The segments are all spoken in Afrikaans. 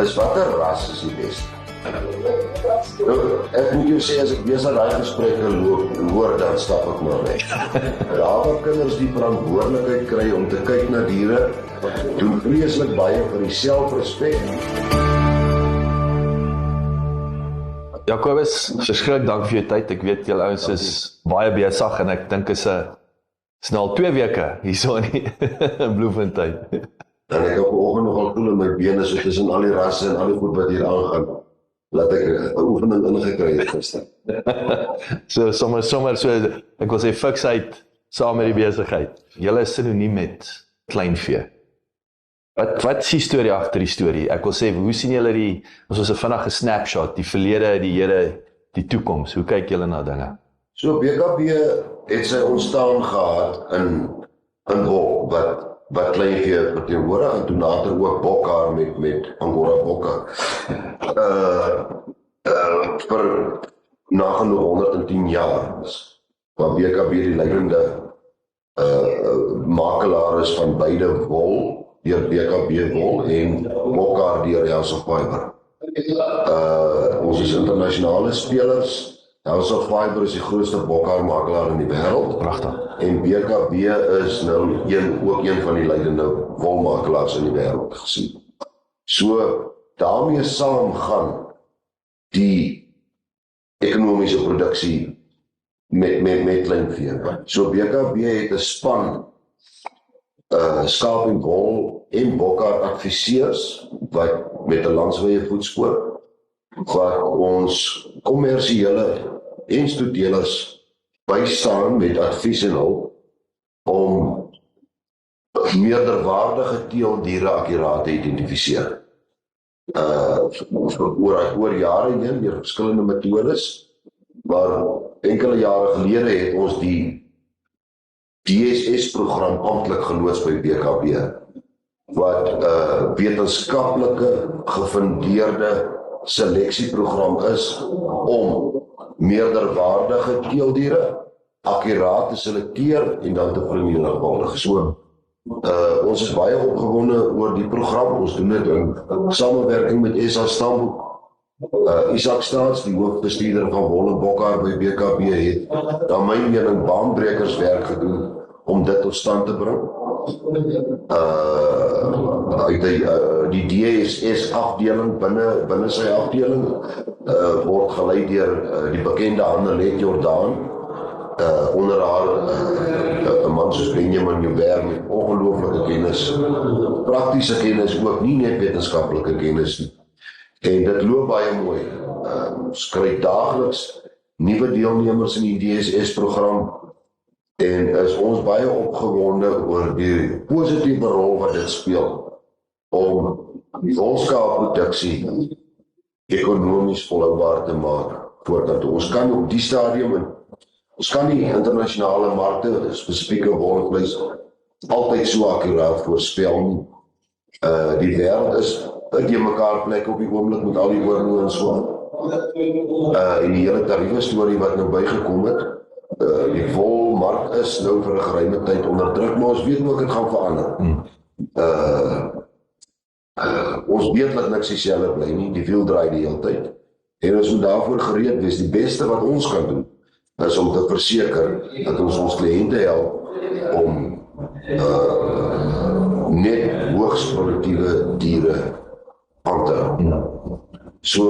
is watter ras is die beste? Nou, ek moet jou sê, as ek besig daai gesprekke hoor, dan stap ek maar weg. Daar waar kinders die verantwoordelikheid kry om te kyk na diere, doen vreeslik baie vir die selfrespek. Jacobus, verskriklik dank vir jou tyd. Ek weet julle ouens is baie besig en ek dink is al 2 weke hierso in Bloemfontein. En ek het vanoggend nogal voel in my bene so tussen al die rasse en al die goed wat hier aangaan. Laat ek 'n oefening ingekry het gister. So sommer so, ek wil sê fiksheid saam met die besigheid. Julle is sinoniem met kleinvee. Wat is die storie agter die storie? Ek wil sê, hoe sien julle ons 'n vinnige snapshot, die verlede, die hede, die toekoms? Hoe kyk julle na dinge? So BKB het sy ontstaan gehad in Bok, wat kleinvee verteenwoordig, en toe later ook Bokhaar met Angora Bokhaar. Vir nagenoeg 110 jaar waar BKB die leidende makelaar is van beide wol, deur BKB wol en Bokhaar deur House of Fiber. Ons is internasionale spelers. House of Fiber is die grootste Bokhaar makelaar in die wêreld. Pragtig. En BKB is nou ook een van die leidende wolmakelaars in die wêreld gesien. So daarmee saam gaan die ekonomiese produksie met kleinvee. So BKB het 'n span skaap en wol en Bokhaar adviseurs wat met 'n landwyse voetspoor wat ons kommersiële en stoedelers bystaan met advies en hulp om meerderwaardige teeldiere akkuraat te identifiseer. Oor jare heen deur verskillende metodes, maar enkele jare gelede het ons die DSS-program amptelik geloods by BKB, wat wetenskaplike gefundeerde seleksieprogram is om meerderwaardige teeldiere akkuraat te selekteer en dan te vermenigvuldig. So, ons is baie opgewonde oor die program. Ons doen dit in samewerking met SA Stamboek. Isak Staats, die hoofbestuurder van Wol en Bokhaar by BKB, het dan my mening baanbrekerswerk gedoen om dit tot stand te bring. Die DSS afdeling binne sy afdeling word gelei deur die bekende Annelet Jordaan, onder haar 'n man soos Benjamin Joubert met ongelooflike kennis, praktiese kennis ook, nie net wetenskaplike kennis nie. En dit loop baie mooi. Ons kry daagliks nuwe deelnemers in die DSS-program en is ons baie opgewonde oor die positiewe rol wat dit speel om die wolskaapproduksie ekonomies volhoubaar te maak voordat ons kan op die stadium, ons kan die internasionale markte, spesifieke wolvleis, altyd so akkuraat voorspel nie. Die wêreld is die mekaar plek op die oomblik met al die oorloë en so. En die hele tariewe storie wat nou bygekom het, die wolmark is nou vir 'n geruime tyd onder druk, maar ons weet ook dit gaan verander. Ons weet dat niks dieselfde bly nie, die wiel draai die hele tyd. En ons moet daarvoor gereed wees. Die beste wat ons kan doen, is om te verseker dat ons kliënte help om net hoogs produktiewe diere aan te hou. So,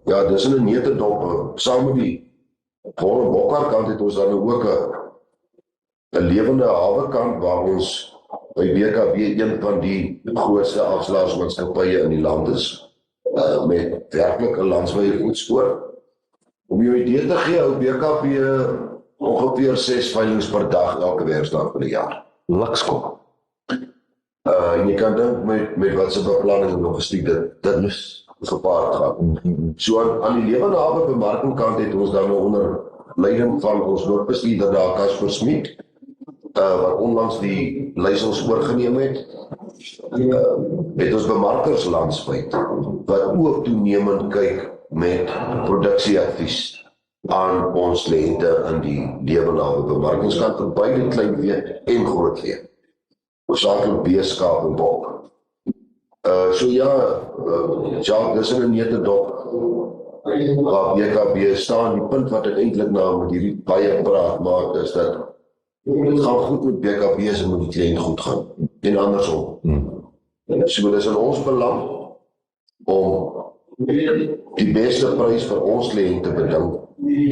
ja, dis in 'n neutedop, saam met die Wol en Bokhaar kant het ons dan ook 'n lewende hawekant waar ons by BKB een van die grootste afslaersmaatskappye in die land is, met werklik 'n landwyse voetspoor. Om jou idee te gee, hou BKB ongeveer 6 veilings per dag elke werksdag van die jaar. Lukskom. En jy kan dink met wat se beplanning en logistiek dit is gepaard gaan. So aan die lewende hawe bemarkingkant het ons dan onder leiding van ons noodbestuurder daar Casper Smit, wat onlangs die leiersels oorgeneem het, het ons bemarkers landwyd wat ook toenemend kyk met produksieadvies aan ons kliënte in die lewende hawe bemarkingskant vir beide kleinvee en grootvee. Hoofsaaklik beeskaap en bok. So ja, Jacques, dis in 'n netedop waar BKB staan. Die punt wat ek eintlik nou met hierdie baie praat maak is dat dit gaan goed met BKB's en met die kliënt goed gaan. En andersom. So dis in ons belang om die beste prys vir ons kliënt te beding.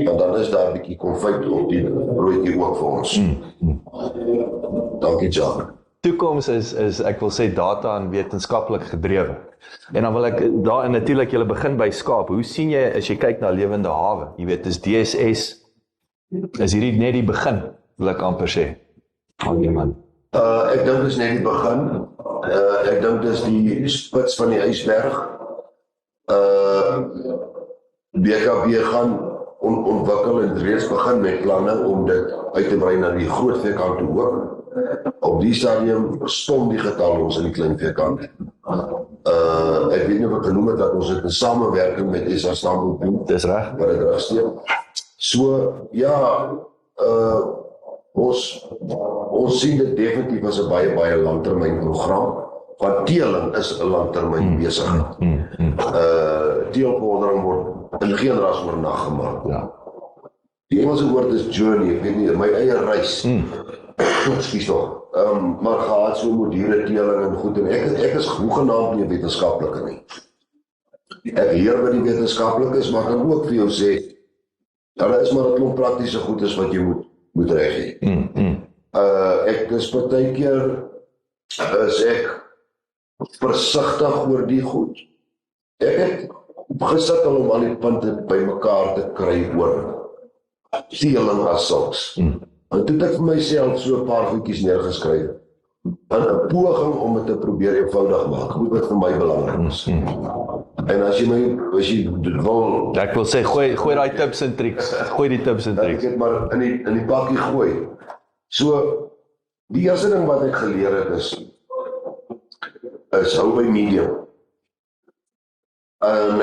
En dan is daar 'n bietjie konfyt op die broodjie ook vir ons. Dankie, Jacques. Toekoms is ek wil sê data en wetenskaplik gedrewe. En dan wil ek daar en natuurlik jy begin by skaap. Hoe sien jy as jy kyk na lewende hawe? Jy weet, is DSS is hierdie net die begin, wil ek amper sê. Man. Ek dink dis net die begin. Ek dink dis die spits van die ysberg. BKB gaan ontwikkel en reeds begin met planne om dit uit te brei na die groot veekant toe ook. Op die stadium verstom die getal ons in die klein veekant. Ek weet nie wat genoem het dat ons dit in samewerking met SA Stamboom doen. Dis reg. Wat dit regsteek. So ja, ons sien dit definitief as 'n baie langtermyn program. Want teeling is 'n langtermyn besigheid. Teelvordering word in geen ras oornag gemaak. Ja. Die Engelse woord is journey, ek weet nie, my eie reis. Ekskuus tog. Maar gehad so met diere teeling en goed en ek is hoegenaamd nie 'n wetenskaplike nie. Ek leer by die wetenskaplikes, maar kan ook vir jou sê, daar is maar 'n klomp praktiese goedes wat jy moet reg hê. Ek is partykeer is ek versigtig oor die goed. Ek het gesukkel om al die punte bymekaar te kry oor teeling as sulks. En toe het ek vir myself so 'n paar goedjies neergeskryf. In 'n poging om dit te probeer eenvoudig maak, goed wat vir my belangrik is. En as jy dit wil, Ek wil sê gooi daai tips en triks. Gooi die tips en ek triks. het maar in die bakkie gooi. So die eerste ding wat ek geleer het is hou by medium. En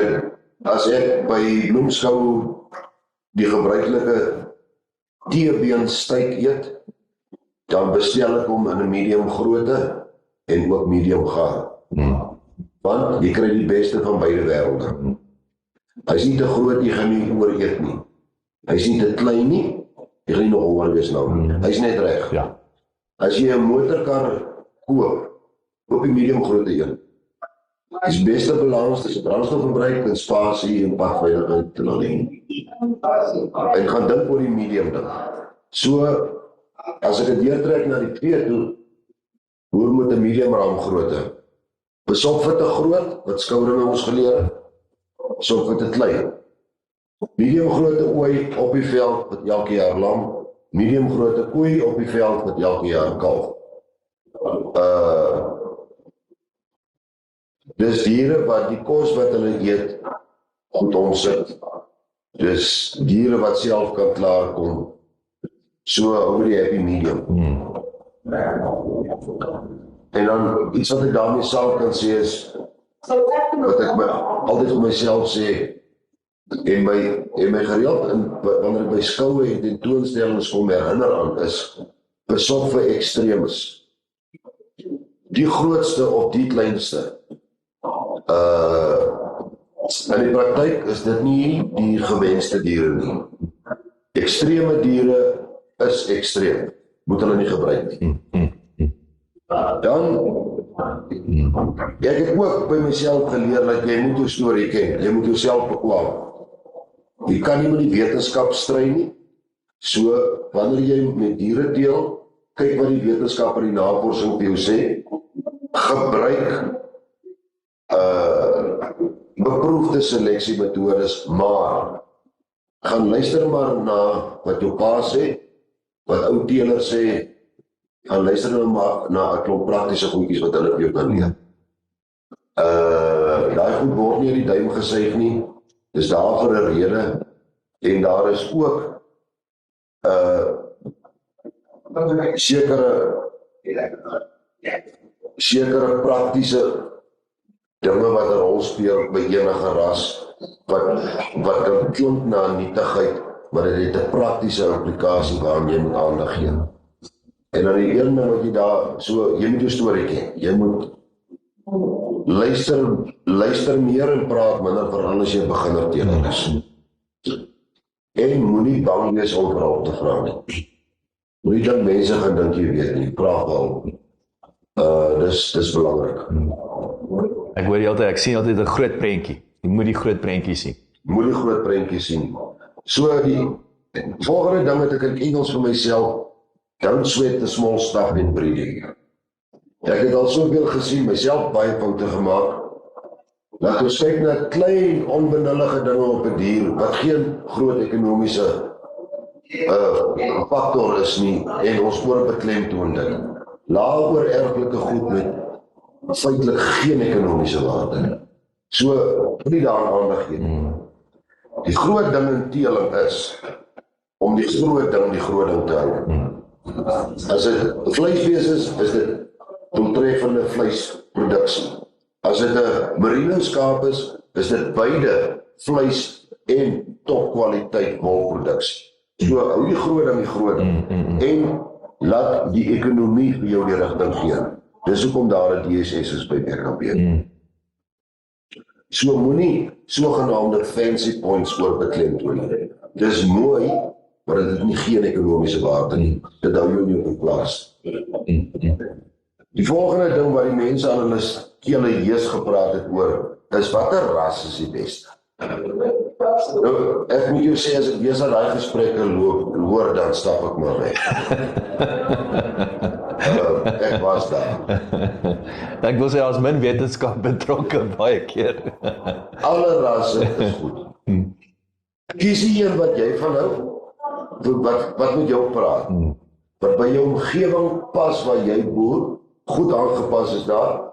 as ek by bloemskou die gebruikelike teebeen steak eet, dan bestel ek hom in 'n medium grootte en ook medium gaar. Want jy kry die beste van beide wêrelde. Hy is nie te groot, jy gaan nie ooreet nie. Hy is nie te klein nie, jy gaan nie nog honger wees nou nie. Hy is net reg. Ja. As jy 'n motorkar koop die medium grootte een. Die beste balans tussen brandstofverbruik en spasie en padveiligheid en alleen. En gaan dink oor die medium ding. So, as ek dit deurtrek na die twee toe, hoe moet 'n medium ram grootte? Besop vir te groot, wat skouringe ons geleer het, besop vir te klein. Medium grootte ooi op die veld wat elke jaar lam, medium grootte koei op die veld wat elke jaar kalf. Dis diere wat die kos wat hulle eet goed omsit. Dis diere wat self kan klaarkom. So hou die happy medium. En dan iets wat ek daarmee self kan sê is wat ek altyd vir myself sê en my gereeld wanneer ek by skoue en tentoonstellings kom herinner aan is besop vir ekstremes. Die grootste of die kleinste. In die praktyk is dit nie die gewenste diere nie. Ekstreme diere is ekstreem. Moet hulle nie gebruik nie. Dan, ek het ook by myself geleer dat jy moet jou storie ken. Jy moet jouself bekwam. Jy kan nie met die wetenskap stry nie. So, wanneer jy met diere deel, kyk wat die wetenskap en die navorsing vir jou sê. Gebruik beproefde seleksiemetodes, maar gaan luister maar na wat jou pa sê, wat ou teelers sê, gaan luister maar na 'n klomp praktiese goedjies wat hulle vir jou kan leer. Daai goed word nie in die duim gesuig nie, dis daar vir 'n rede, en daar is ook sekere praktiese dinge wat 'n rol speel by enige ras, wat kan klink na nietigheid, maar dit het 'n praktiese implikasie waaraan jy moet aandag gee. En dan die een ding wat jy daar, so, jy moet jou storie ken, jy moet luister meer en praat minder veral as jy beginner teeler is. En moenie bang wees om vir hulp te vra nie. Moenie dat mense gaan dink jy weet nie, praat wel. Dis belangrik. Ek hoor jy altyd, ek sien altyd 'n groot prentjie. Jy moet die groot prentjie sien. Moet die groot prentjie sien. So die volgende ding wat ek in Engels vir myself, don't sweat the small stuff in breeding. Ek het al soveel gesien, myself baie foute gemaak. Laat ons kyk na klein, onbenullige dinge op 'n dier, wat geen groot ekonomiese factor is nie, en ons oorbeklemtoon dit. Lae oorerflike goed met feitelik geen ekonomiese waarde. So, nie daar aandag gee nie. Die groot ding in teeling is, om die groot ding te hou. As dit vleisbees is dit doeltreffende vleisproduksie. As dit 'n merino skaap is dit beide vleis en topkwaliteit wolproduksie. So hou die groot ding, en laat die ekonomie vir jou die rigting gee. Dis hoekom daar 'n DSS is by BKB. So moenie sogenaamde fancy points oor beklemtoon nie. Dis mooi, maar dit het nie geen ekonomiese waarde nie. Dit hou jou nie op plaas. Die volgende ding wat die mense aan hulle kele hees gepraat het oor, is watter ras is die beste? Nou, ek moet jou sê, as ek weer aan daai gesprekke hoor, dan stap ek maar weg. Ek was daar. Ek wil sê, as min wetenskap betrokke baie keer. Alle rasse is goed. Kies die een wat jy van hou, wat met jou praat, wat by jou omgewing pas waar jy boer, goed aangepas is daar,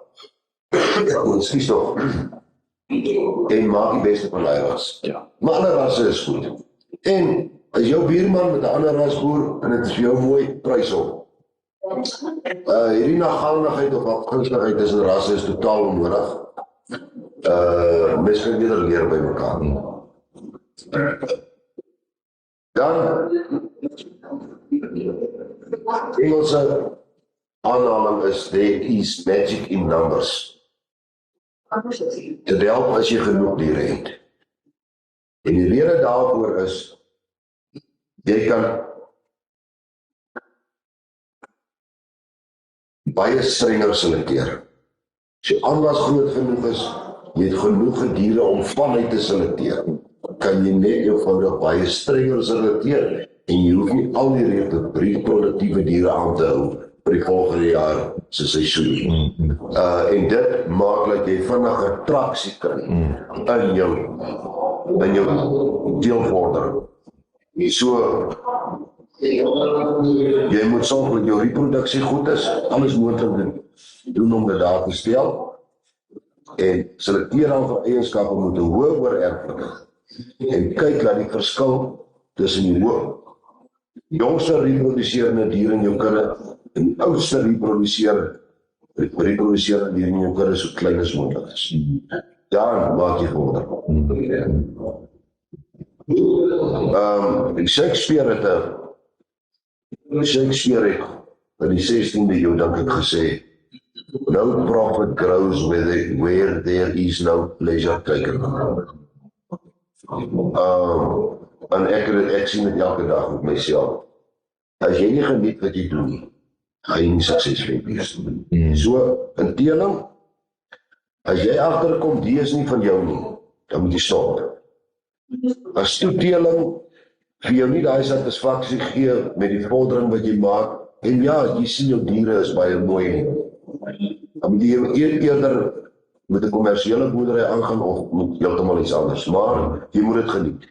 kies toch, en maak die beste van die ras. Maar alle rasse is goed. En as jou buurman met 'n ander ras boer, en het is vir jou mooi, prys op. Hierdie nagangigheid of afgunstigheid tussen rasse is totaal onnodig. Mens kan weer leer by mekaar. Dan Engelse aanhaling is there is magic in numbers. Dit help as jy genoeg diere het. En die rede daarvoor is, jy kan baie strenger selekteer. As jy aanwas groot genoeg is, jy het genoeg diere om vanuit te selekteer, kan jy net eenvoudig baie strenger selekteer, en jy hoef nie al die reproduktiewe diere aan te hou vir die volgende jaar se seisoen. En dit maak dat jy vinnig 'n traksie kry in jou deelvorder. So jy moet sorg dat jou reproduksie goed is, alles moontlik doen om dit daar te stel, en selekteer dan vir eienskappe met 'n hoë oorerflikheid, en kyk dat die verskil tussen die jongste reproduserende diere in jou kudde en die oudste reproduserende diere in jou kudde so klein as moontlik is. Dan maak jy vorder. Shakespeare het in die 16de eeu, dink ek, gesê, no profit grows where there is no pleasure taken. En ek sien dit elke dag met myself. As jy nie geniet wat jy doen nie, gaan jy nie suksesvol wees nie. So, in teeling, as jy agterkom, die is nie van jou nie, dan moet jy stop. As toeteling vir jou nie daai satisfaksie gee met die vordering wat jy maak, en ja, jy sien jou diere is baie mooi nie, dan moet jy eerder met 'n kommersiële boerdery aangaan of met heeltemal iets anders, maar jy moet dit geniet.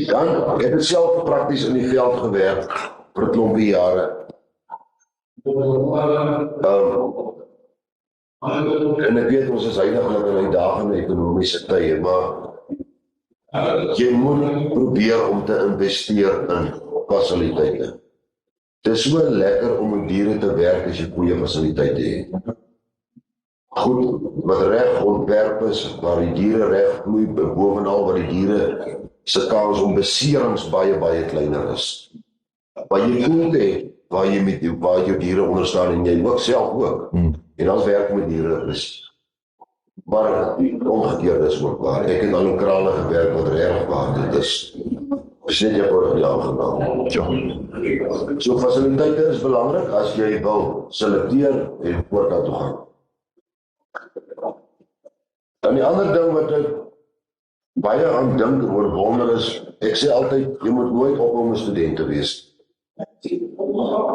Dan ek het self prakties in die veld gewerk vir 'n klompie jare. En ek weet ons is heiliglik in uitdagende ekonomiese tye, maar jy moet probeer om te investeer in fasiliteite. Dit is so lekker om met diere te werk as jy goeie fasiliteite het. Goed, wat reg ontwerp is, waar die diere reg vloei, bovenal waar die diere se kans om beserings baie kleiner is. waar jy voel het, waar jou diere onder staan en jy ook self ook. En dan werk met diere is. Maar die omgekeerde is ook waar. Ek het al in krale gewerk wat reg waar dit is. Net jy word nie aangenaam. So fasiliteite is belangrik as jy wil selekteer en voort toe gaan. En die ander ding wat ek baie aan dink oor wonder is, ek sê altyd, jy moet nooit ophou om 'n student te wees.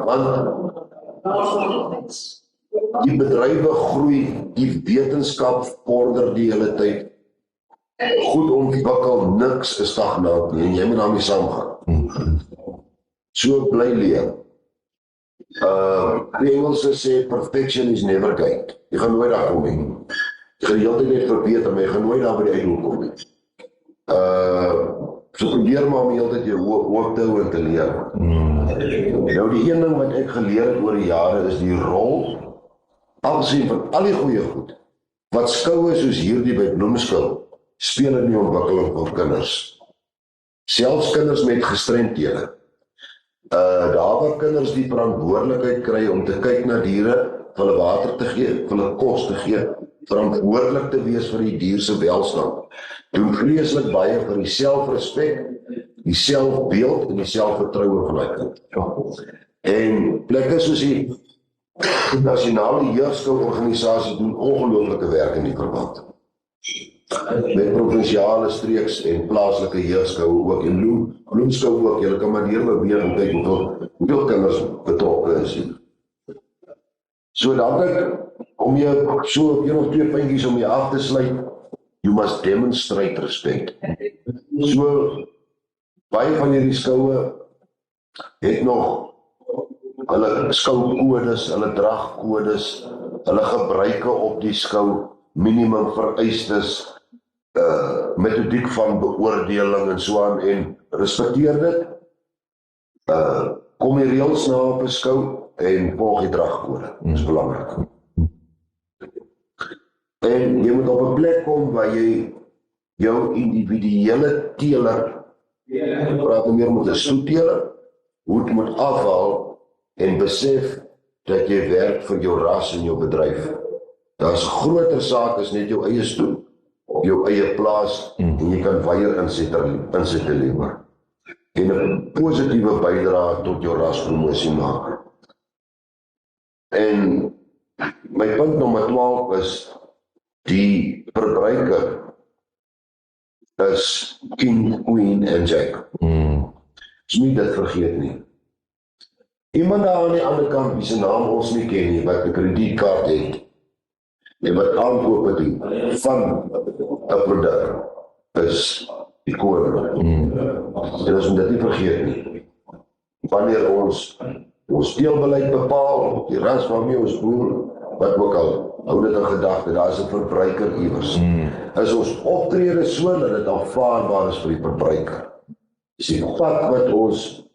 Want die bedrywe groei, die wetenskap vorder die hele tyd, goed ontwikkel, niks is stagnaat nie, en jy moet daarmee saamgaan. So bly leer. Die Engelse sê, perfection is never gained. Jy gaan nooit daar kom nie. Jy gaan die hele tyd net verbeter, maar jy gaan nooit daar by die einddoel kom nie. So probeer maar om die hele tyd jou hoop te hou en te leer. Nou die een ding wat ek geleer het oor die jare is die rol, afgesien van al die goeie goed, wat skoue soos hierdie by Bloemskou speel in die ontwikkeling van kinders. Selfs kinders met gestremdhede. Daar waar kinders die verantwoordelikheid kry om te kyk na diere, vir hulle water te gee, vir hulle kos te gee, verantwoordelik te wees vir die dier se welstand, doen vreeslik baie vir die selfrespek, die selfbeeld en die selfvertroue van die kind. En plekke soos die nasionale jeugskouorganisasie doen ongelooflike werk in die verband. Met provinsiale streeks en plaaslike jeugskoue ook, en Bloemskou ook, julle kan maar hier beweeg en kyk hoeveel kinders betrokke is hier. So dan ek, om jy so 1 of 2 puntjies om jy af te sluit, you must demonstrate respect. So, baie van hierdie skoue het nog hulle skoukodes, hulle dragkodes, hulle gebruike op die skou, minimum vereistes, metodiek van beoordeling en so aan, en respekteer dit, kom die reëls na op 'n skou en volg die dragkode, dis belangrik. En jy moet op 'n plek kom waar jy jou individuele teeler, praat nou meer met 'n stoetteeler, hoed moet afhaal en besef dat jy werk vir jou ras en jou bedryf. Daar's groter saak as net jou eie stoet op jou eie plaas en jy kan weier insette lewer. En 'n positiewe bydrae tot jou raspromosie maak. En my punt nommer 12 is, die verbruiker is king, queen en jack. So nie dit vergeet nie. Iemand daar aan die ander kant, wie se naam ons nie ken nie, wat 'n kredietkaart het, en wat aankope doen van 'n produk, is die koning. En ons moet dit nie vergeet nie. Wanneer ons teelbeleid bepaal, die ras waarmee ons boer, wat ook al, hou dit in gedagte, daar is 'n verbruiker iewers. Is ons optrede so dat dit aanvaarbaar is vir die verbruiker. Is die pad wat ons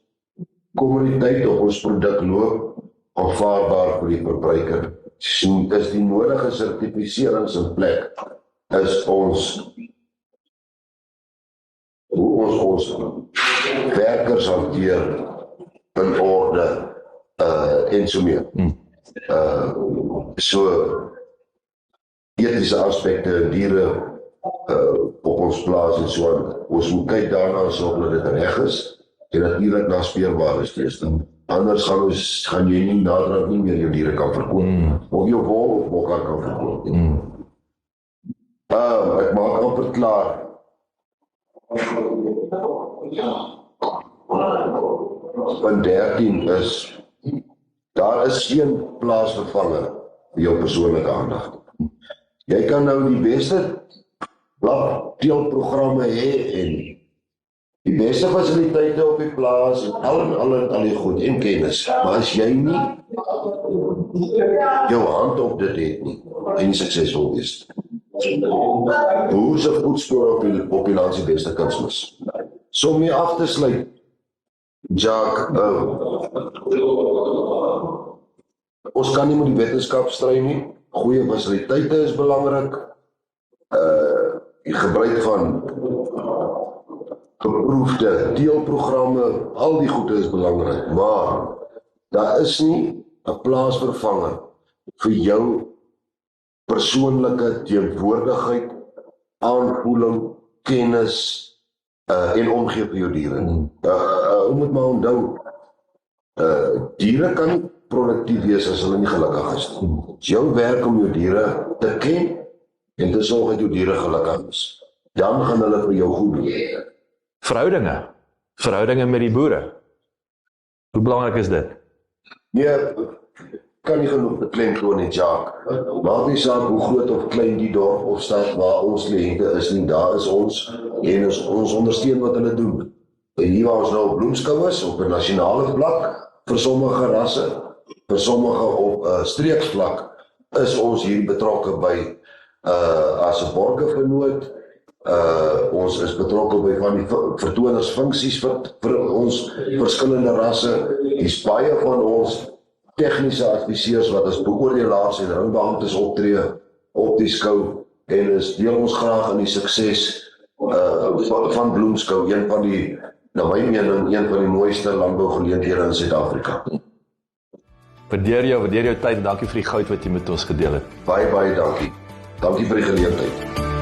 kommoditeit op ons produk loop, aanvaarbaar vir die verbruiker. Is die nodige sertifiserings in plek, is ons hoe ons werkers hanteer in orde en so meer. So etiese aspekte, diere op ons plaas en so aan. Ons moet kyk daarna sorg dat dit reg is en natuurlik naspeurbaar is teenoor. Anders gaan jy nie naderhand nie meer jou diere kan verkoop of jou wol of bokker kan verkoop. Ek maak amper klaar. Punt 13 is, daar is geen plaasvervanger vir jou persoonlike aandag. Jy kan nou die beste teelprogramme hê en die beste fasiliteite op die plaas en al die goed en kennis, maar as jy nie jou hand op dit het nie, en nie suksesvol is. Hoe is 'n voetspoor op die land se beste kunsmis? So om mee af te sluit, Jacques, ons kan nie met die wetenskap stry nie. Goeie fasiliteite is belangrik. Die gebruik van beproefde deelprogramme, al die goede is belangrik, maar daar is nie 'n plaasvervanger vir jou persoonlike teenwoordigheid, aanvoeling, kennis en omgee vir jou diere. Jy moet maar onthou, diere kan nie produktief wees as hulle nie gelukkig is nie. Het is jou werk om jou diere te ken en te sorg dat jou diere gelukkig is. Dan gaan hulle vir jou goed doen. Verhoudinge met die boere. Hoe belangrik is dit? Nee, kan nie genoeg beklemtoon nie, Jacques. Maak nie saak hoe groot of klein die dorp of stad waar ons kliënte is nie, daar is ons en ons ondersteun wat hulle doen. En hier waar ons nou op bloemskou is, op 'n nasionale vlak, vir sommige rasse, vir sommige op streeksvlak, is ons hier betrokke by as 'n borgervernoot. Ons is betrokke by van die vertonersfunksies vir ons verskillende rasse. Dis baie van ons tegniese adviseurs wat as beoordelaars en ringbeamptes optree op die skou en is deel ons graag in die sukses van bloemskou, een van die, na my mening, een van die mooiste landbougeleenthede in Suid-Afrika. Waardeer jou tyd en dankie vir die goud wat jy met ons gedeel het. Baie dankie. Dankie vir die geleentheid.